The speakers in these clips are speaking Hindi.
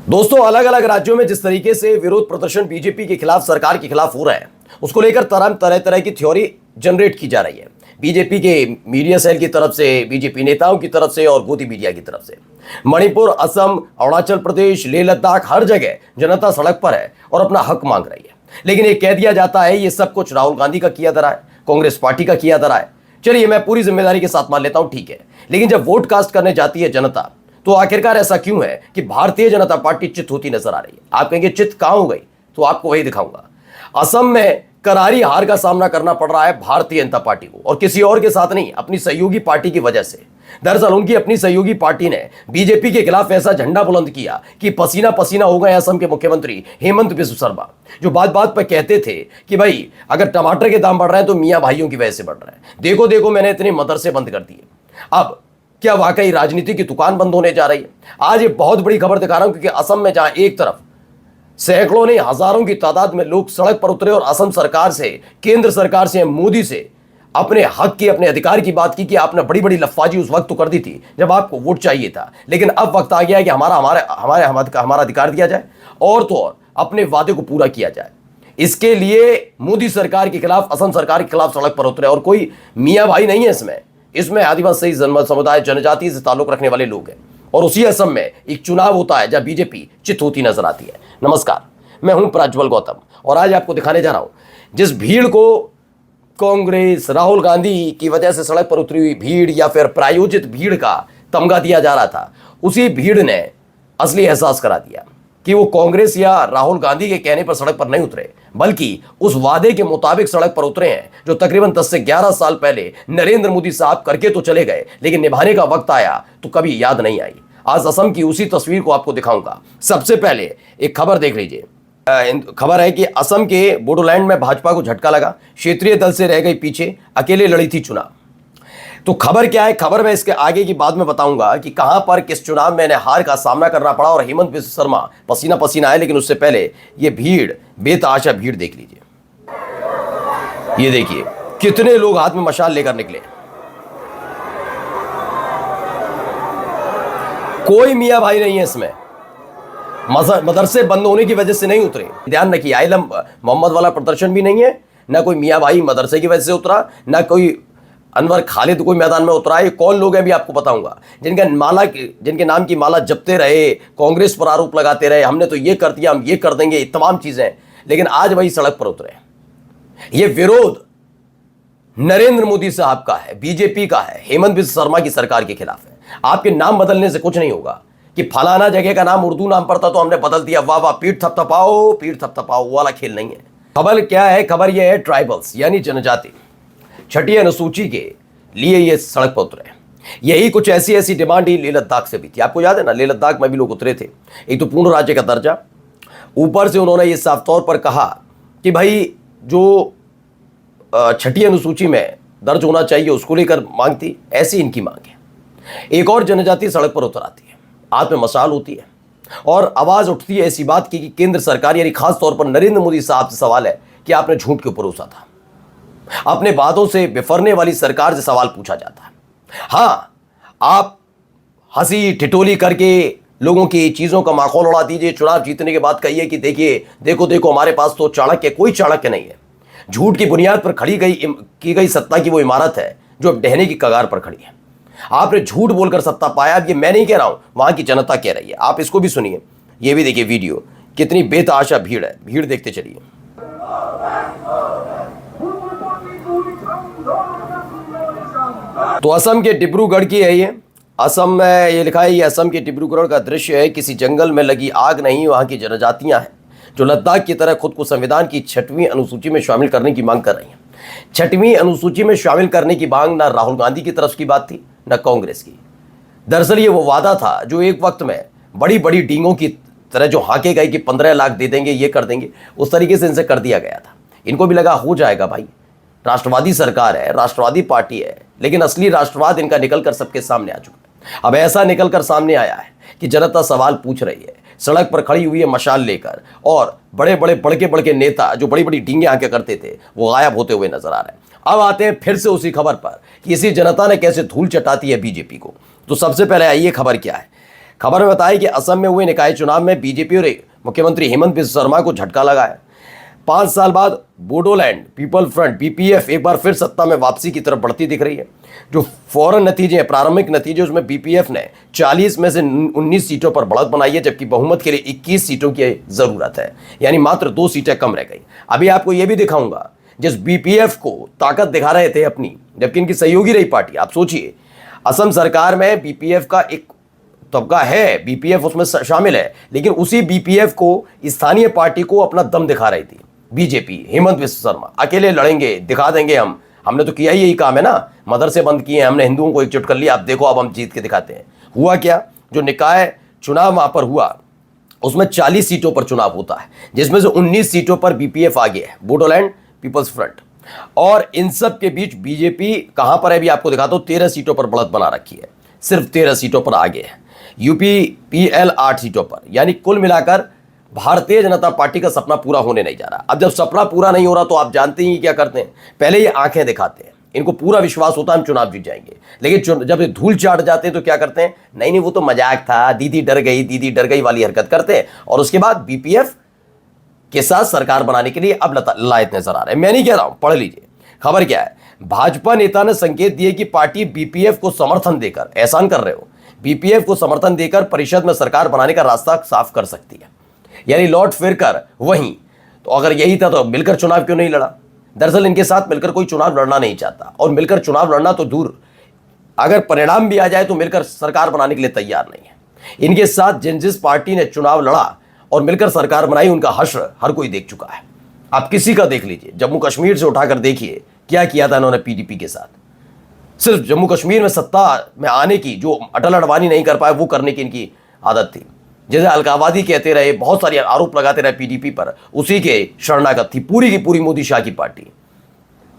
दोस्तों, अलग अलग राज्यों में जिस तरीके से विरोध प्रदर्शन बीजेपी के खिलाफ, सरकार के खिलाफ हो रहा है, उसको लेकर तरह तरह की थ्योरी जनरेट की जा रही है। बीजेपी के मीडिया सेल की तरफ से, बीजेपी नेताओं की तरफ से और गोदी मीडिया की तरफ से। मणिपुर, असम, अरुणाचल प्रदेश, लेह लद्दाख, हर जगह जनता सड़क पर है और अपना हक मांग रही है। लेकिन ये कह दिया जाता है ये सब कुछ राहुल गांधी का किया धरा है, कांग्रेस पार्टी का किया धरा है। चलिए, मैं पूरी जिम्मेदारी के साथ मान लेता हूं, ठीक है। लेकिन जब वोट कास्ट करने जाती है जनता, तो आखिरकार ऐसा क्यों है कि भारतीय जनता पार्टी चित होती नजर आ रही है? आप कहेंगे चित कहां हो गई, तो आपको वही दिखाऊंगा। असम में करारी हार का सामना करना पड़ रहा है भारतीय जनता पार्टी को, और किसी और के साथ नहीं, अपनी सहयोगी पार्टी की वजह से। दरअसल उनकी अपनी सहयोगी पार्टी ने बीजेपी के खिलाफ ऐसा झंडा बुलंद किया कि पसीना पसीना हो गए असम के मुख्यमंत्री हेमंत बिस्व शर्मा, जो बात बात पर कहते थे कि भाई अगर टमाटर के दाम बढ़ रहे हैं तो मियां भाइयों की वजह से बढ़ रहे हैं। देखो देखो, मैंने इतने मदरसे बंद कर दिए। अब क्या वाकई राजनीति की दुकान बंद होने जा रही है? आज ये बहुत बड़ी खबर दिखा रहा हूं, क्योंकि असम में जहां एक तरफ सैकड़ों नहीं हजारों की तादाद में लोग सड़क पर उतरे और असम सरकार से, केंद्र सरकार से, मोदी से अपने हक की, अपने अधिकार की बात की कि आपने बड़ी बड़ी लफ्फाजी उस वक्त तो कर दी थी जब आपको वोट चाहिए था, लेकिन अब वक्त आ गया है कि हमारा अधिकार दिया जाए और तो और अपने वादे को पूरा किया जाए। इसके लिए मोदी सरकार के खिलाफ, असम सरकार के खिलाफ सड़क पर उतरे, और कोई मियाँ भाई नहीं है इसमें आदिवासी समुदाय, जनजाति से ताल्लुक रखने वाले लोग हैं। और उसी असम में एक चुनाव होता है जहां बीजेपी चित होती नजर आती है। नमस्कार, मैं हूं प्रज्वल गौतम, और आज आपको दिखाने जा रहा हूं जिस भीड़ को कांग्रेस, राहुल गांधी की वजह से सड़क पर उतरी हुई भीड़ या फिर प्रायोजित भीड़ का तमगा दिया जा रहा था, उसी भीड़ ने असली एहसास करा दिया कि वो कांग्रेस या राहुल गांधी के कहने पर सड़क पर नहीं उतरे, बल्कि उस वादे के मुताबिक सड़क पर उतरे हैं जो तकरीबन 10 से 11 साल पहले नरेंद्र मोदी साहब करके तो चले गए, लेकिन निभाने का वक्त आया तो कभी याद नहीं आई। आज असम की उसी तस्वीर को आपको दिखाऊंगा। सबसे पहले एक खबर देख लीजिए। खबर है कि असम के बोडोलैंड में भाजपा को झटका लगा, क्षेत्रीय दल से रह गई पीछे, अकेले लड़ी थी चुनाव। तो खबर क्या है? खबर मैं इसके आगे की बाद में बताऊंगा कि कहां पर किस चुनाव में इन्हें हार का सामना करना पड़ा और हेमंत बिस्व शर्मा पसीना पसीना आए। लेकिन उससे पहले ये भीड़, बेतहाशा भीड़ देख लीजिए। ये देखिए कितने लोग हाथ में मशाल लेकर निकले। कोई मियां भाई नहीं है इसमें, मदरसे बंद होने की वजह से नहीं उतरे। ध्यान रखिए, आइलम मोहम्मद वाला प्रदर्शन भी नहीं है, ना कोई मियां भाई मदरसे की वजह से उतरा, ना कोई अनवर खालिद कोई मैदान में उतरा। ये कौन लोग हैं भी आपको बताऊंगा, जिनके नाम की माला जपते रहे, कांग्रेस पर आरोप लगाते रहे, हमने तो ये कर दिया, हम ये कर देंगे, तमाम चीजें, लेकिन आज वही सड़क पर उतरे। ये विरोध नरेंद्र मोदी साहब का है, बीजेपी का है, हेमंत बिस्व शर्मा की सरकार के खिलाफ है। आपके नाम बदलने से कुछ नहीं होगा कि फलाना जगह का नाम उर्दू नाम पड़ता तो हमने बदल दिया, वाह वाह, पीठ थपथपाओ, वो वाला खेल नहीं है। खबर क्या है? खबर यह है ट्राइबल्स यानी जनजाति, छठी अनुसूची के लिए ये सड़क पर उतरे। यही कुछ ऐसी डिमांड ही लेह लद्दाख से भी थी। आपको याद है ना, लेह लद्दाख में भी लोग उतरे थे। एक तो पूर्ण राज्य का दर्जा, ऊपर से उन्होंने ये साफ तौर पर कहा कि भाई जो छठी अनुसूची में दर्ज होना चाहिए उसको लेकर मांग थी, ऐसी इनकी मांग है। एक और जनजाति सड़क पर उतर आती है, हाथ में मशाल होती है और आवाज उठती है ऐसी बात की कि केंद्र सरकार यानी खास तौर पर नरेंद्र मोदी साहब से सवाल है कि आपने झूठ क्यों परोसा था। अपने वादों से बिफरने वाली सरकार से सवाल पूछा जाता है। हाँ, आप हंसी ठिठोली करके लोगों की चीजों का माखौल उड़ा दीजिए, चुनाव जीतने के बाद कहिए कि देखो हमारे पास तो चाणक्य, कोई चाणक्य नहीं है। झूठ की बुनियाद पर की गई सत्ता की वो इमारत है जो अब ढहने की कगार पर खड़ी है। आपने झूठ बोलकर सत्ता पाया। अब ये मैं नहीं कह रहा हूं, वहां की जनता कह रही है। आप इसको भी सुनिए, ये भी देखिए वीडियो, कितनी बेतहाशा भीड़ है। भीड़ देखते चलिए। तो असम के डिब्रूगढ़ की है ये। असम में ये लिखा है, ये असम के डिब्रूगढ़ का दृश्य है। किसी जंगल में लगी आग नहीं, वहां की जनजातियां हैं जो लद्दाख की तरह खुद को संविधान की 6वीं अनुसूची में शामिल करने की मांग कर रही हैं। 6वीं अनुसूची में शामिल करने की मांग ना राहुल गांधी की तरफ की बात थी, ना कांग्रेस की। दरअसल ये वो वादा था जो एक वक्त में बड़ी बड़ी डींगों की तरह जो हाके गए कि 15 लाख दे देंगे, ये कर देंगे, उस तरीके से इनसे कर दिया गया था। इनको भी लगा हो जाएगा भाई, राष्ट्रवादी सरकार है, राष्ट्रवादी पार्टी है, लेकिन असली राष्ट्रवाद इनका निकलकर सबके सामने आ चुका है। अब ऐसा निकलकर सामने आया है कि जनता सवाल पूछ रही है, सड़क पर खड़ी हुई है मशाल लेकर, और बड़े बड़के नेता जो बड़ी बड़ी डींगे आके करते थे वो गायब होते हुए नजर आ रहे हैं। अब आते हैं फिर से उसी खबर पर कि इसी जनता ने कैसे धूल चटाती है बीजेपी को। तो सबसे पहले आइए खबर क्या है। खबर में बताया कि असम में हुए निकाय चुनाव में बीजेपी और मुख्यमंत्री हेमंत बिस्वा शर्मा को झटका लगा है। 5 साल बाद बोडोलैंड पीपल फ्रंट बीपीएफ एक बार फिर सत्ता में वापसी की तरफ बढ़ती दिख रही है। जो फौरन नतीजे हैं, प्रारंभिक नतीजे, उसमें बीपीएफ ने 40 में से 19 सीटों पर बढ़त बनाई है, जबकि बहुमत के लिए 21 सीटों की जरूरत है, यानी मात्र 2 सीटें कम रह गई। अभी आपको यह भी दिखाऊंगा जिस बीपीएफ को ताकत दिखा रहे थे अपनी, जबकि इनकी सहयोगी रही पार्टी। आप सोचिए, असम सरकार में बीपीएफ का एक तबका है, बीपीएफ उसमें शामिल है, लेकिन उसी बीपीएफ को स्थानीय पार्टी को अपना दम दिखा रही थी बीजेपी। हेमंत बिस्वा शर्मा अकेले लड़ेंगे, दिखा देंगे हमने तो किया ही यही काम है ना, मदरसे बंद किए हैं हमने, हिंदुओं को एकजुट कर लिया, आप देखो अब हम जीत के दिखाते हैं। हुआ क्या, जो निकाय चुनाव वहां पर हुआ उसमें 40 सीटों पर चुनाव होता है, जिसमें से 19 सीटों पर बीपीएफ आगे है, बोडोलैंड पीपल्स फ्रंट। और इन सब के बीच बीजेपी कहां पर है भी आपको दिखाता हूं, 13 सीटों पर बढ़त बना रखी है, सिर्फ 13 सीटों पर आगे है। यूपी पीएल 8 सीटों पर, यानी कुल मिलाकर भारतीय जनता पार्टी का सपना पूरा होने नहीं जा रहा। अब जब सपना पूरा नहीं हो रहा तो आप जानते ही क्या करते हैं, पहले ये आंखें दिखाते हैं, इनको पूरा विश्वास होता है हम चुनाव जीत जाएंगे, लेकिन जब ये धूल चाट जाते हैं तो क्या करते हैं, नहीं वो तो मजाक था, दीदी डर गई वाली हरकत करते हैं, और उसके बाद बीपीएफ के साथ सरकार बनाने के लिए अब लायक नजर आ रहे हैं। मैं नहीं कह रहा हूं, पढ़ लीजिए खबर क्या है। भाजपा नेता ने संकेत दिए कि पार्टी बीपीएफ को समर्थन देकर, एहसान कर रहे हो, बीपीएफ को समर्थन देकर परिषद में सरकार बनाने का रास्ता साफ कर सकती है, यानी लौट फिर कर वहीं। तो अगर यही था तो मिलकर चुनाव क्यों नहीं लड़ा। दरअसल इनके साथ मिलकर कोई चुनाव लड़ना नहीं चाहता, और मिलकर चुनाव लड़ना तो दूर, अगर परिणाम भी आ जाए तो मिलकर सरकार बनाने के लिए तैयार नहीं है। इनके साथ जिस पार्टी ने चुनाव लड़ा और मिलकर सरकार बनाई, उनका हश्र हर कोई देख चुका है। आप किसी का देख लीजिए, जम्मू कश्मीर से उठाकर देखिए क्या किया था इन्होंने पीडीपी के साथ। सिर्फ जम्मू कश्मीर में सत्ता में आने की जो अटल अडवाणी नहीं कर पाए, वो करने की इनकी आदत थी। जैसे अलगाववादी कहते रहे, बहुत सारे आरोप लगाते रहे पीडीपी पर, उसी के शरणागत थी पूरी की पूरी मोदी शाह की पार्टी।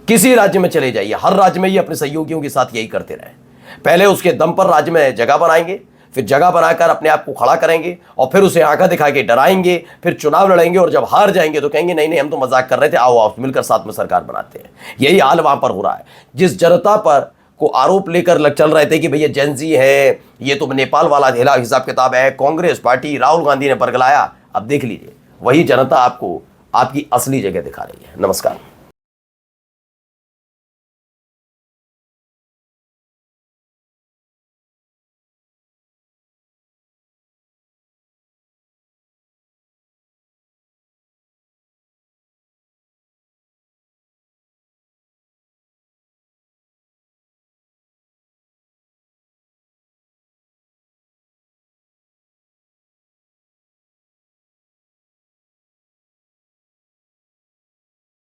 किसी राज्य में चले जाइए, हर राज्य में ये अपने सहयोगियों के साथ यही करते रहे। पहले उसके दम पर राज्य में जगह बनाएंगे, फिर जगह बनाकर अपने आप को खड़ा करेंगे, और फिर उसे आंखा दिखा के डराएंगे, फिर चुनाव लड़ेंगे, और जब हार जाएंगे तो कहेंगे नहीं हम तो मजाक कर रहे थे, आओ मिलकर साथ में सरकार बनाते हैं। यही हाल वहां पर हो रहा है। जिस जनता पर को आरोप लेकर चल रहे थे कि भैया जेंजी है, ये तो नेपाल वाला हिसाब किताब है, कांग्रेस पार्टी राहुल गांधी ने बरगलाया, अब देख लीजिए वही जनता आपको आपकी असली जगह दिखा रही है। नमस्कार।